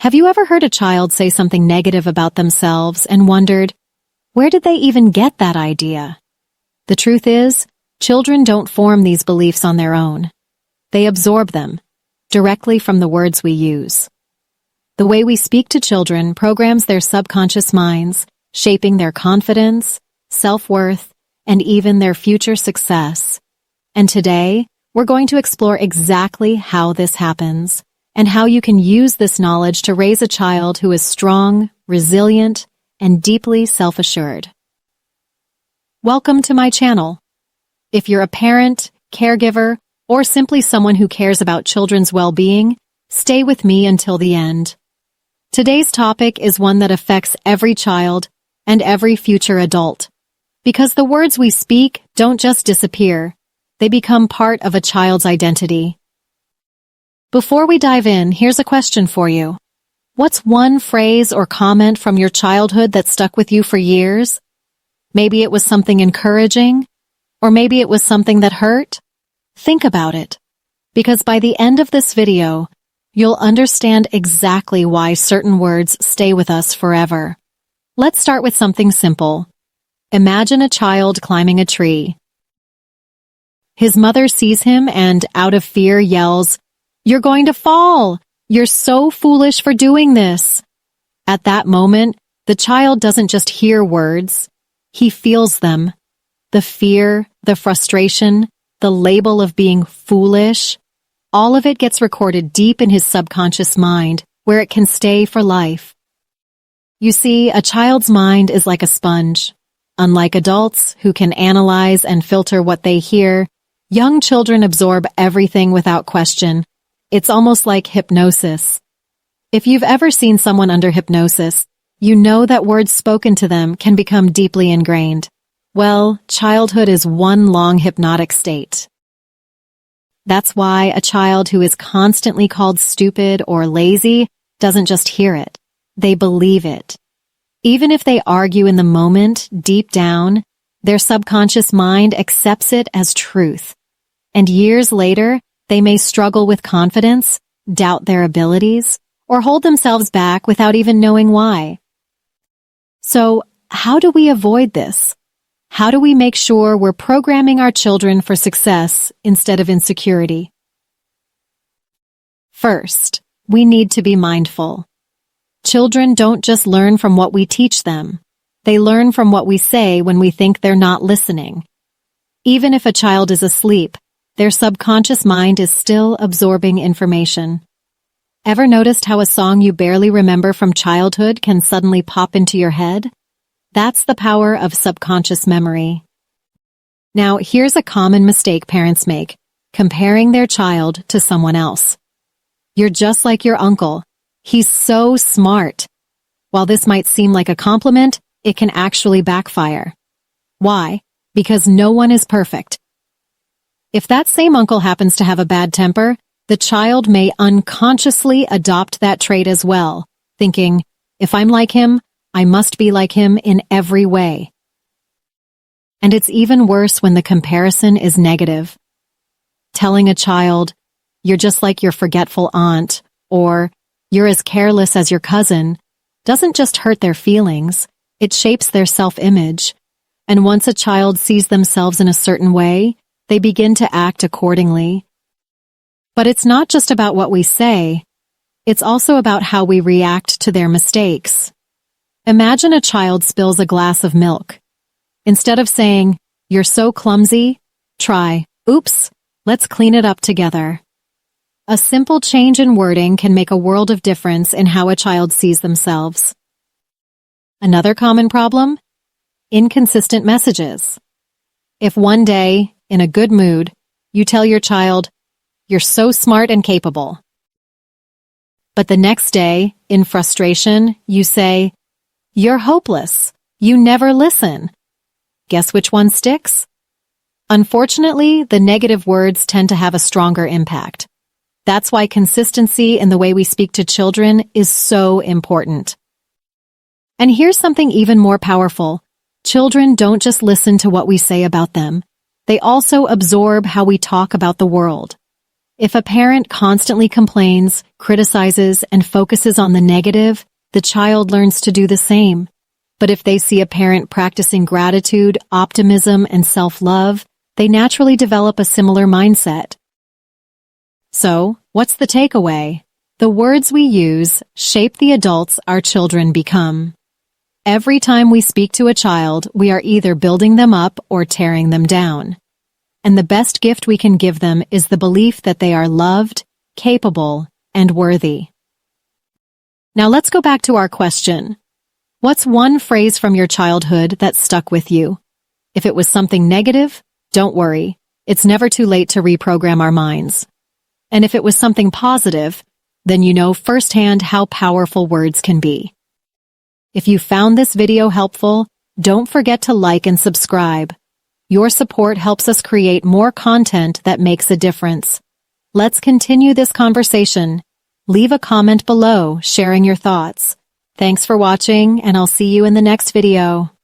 Have you ever heard a child say something negative about themselves and wondered, where did they even get that idea? The truth is, children don't form these beliefs on their own. They absorb them directly from the words we use. The way we speak to children programs their subconscious minds, shaping their confidence, self-worth, and even their future success. And today, we're going to explore exactly how this happens and how you can use this knowledge to raise a child who is strong, resilient, and deeply self-assured. Welcome to my channel. If you're a parent, caregiver, or simply someone who cares about children's well-being, stay with me until the end. Today's topic is one that affects every child and every future adult, because the words we speak don't just disappear, they become part of a child's identity. Before we dive in, here's a question for you. What's one phrase or comment from your childhood that stuck with you for years? Maybe it was something encouraging, or maybe it was something that hurt? Think about it, because by the end of this video, you'll understand exactly why certain words stay with us forever. Let's start with something simple. Imagine a child climbing a tree. His mother sees him and, out of fear, yells, "You're going to fall! You're so foolish for doing this!" At that moment, the child doesn't just hear words, he feels them. The fear, the frustration, the label of being foolish, all of it gets recorded deep in his subconscious mind, where it can stay for life. You see, a child's mind is like a sponge. Unlike adults, who can analyze and filter what they hear, young children absorb everything without question. It's almost like hypnosis. If you've ever seen someone under hypnosis, you know that words spoken to them can become deeply ingrained. Well, childhood is one long hypnotic state. That's why a child who is constantly called stupid or lazy doesn't just hear it, they believe it. Even if they argue in the moment, deep down, their subconscious mind accepts it as truth. And years later, they may struggle with confidence, doubt their abilities, or hold themselves back without even knowing why. So, how do we avoid this? How do we make sure we're programming our children for success instead of insecurity? First, we need to be mindful. Children don't just learn from what we teach them. They learn from what we say when we think they're not listening. Even if a child is asleep, their subconscious mind is still absorbing information. Ever noticed how a song you barely remember from childhood can suddenly pop into your head? That's the power of subconscious memory. Now, here's a common mistake parents make, comparing their child to someone else. You're just like your uncle. He's so smart. While this might seem like a compliment, it can actually backfire. Why? Because no one is perfect. If that same uncle happens to have a bad temper, the child may unconsciously adopt that trait as well, thinking, if I'm like him, I must be like him in every way. And it's even worse when the comparison is negative. Telling a child, "You're just like your forgetful aunt," or "You're as careless as your cousin," doesn't just hurt their feelings, it shapes their self-image. And once a child sees themselves in a certain way, they begin to act accordingly. But it's not just about what we say, it's also about how we react to their mistakes. Imagine a child spills a glass of milk. Instead of saying, "You're so clumsy," try, "Oops, let's clean it up together." A simple change in wording can make a world of difference in how a child sees themselves. Another common problem? Inconsistent messages. If one day, in a good mood, you tell your child, "You're so smart and capable," but the next day, in frustration, you say, "You're hopeless. You never listen." Guess which one sticks? Unfortunately, the negative words tend to have a stronger impact. That's why consistency in the way we speak to children is so important. And here's something even more powerful. Children don't just listen to what we say about them. They also absorb how we talk about the world. If a parent constantly complains, criticizes, and focuses on the negative, the child learns to do the same. But if they see a parent practicing gratitude, optimism, and self-love, they naturally develop a similar mindset. So, what's the takeaway? The words we use shape the adults our children become. Every time we speak to a child, we are either building them up or tearing them down. And the best gift we can give them is the belief that they are loved, capable, and worthy. Now let's go back to our question. What's one phrase from your childhood that stuck with you? If it was something negative, don't worry. It's never too late to reprogram our minds. And if it was something positive, then you know firsthand how powerful words can be. If you found this video helpful, don't forget to like and subscribe. Your support helps us create more content that makes a difference. Let's continue this conversation. Leave a comment below sharing your thoughts. Thanks for watching, and I'll see you in the next video.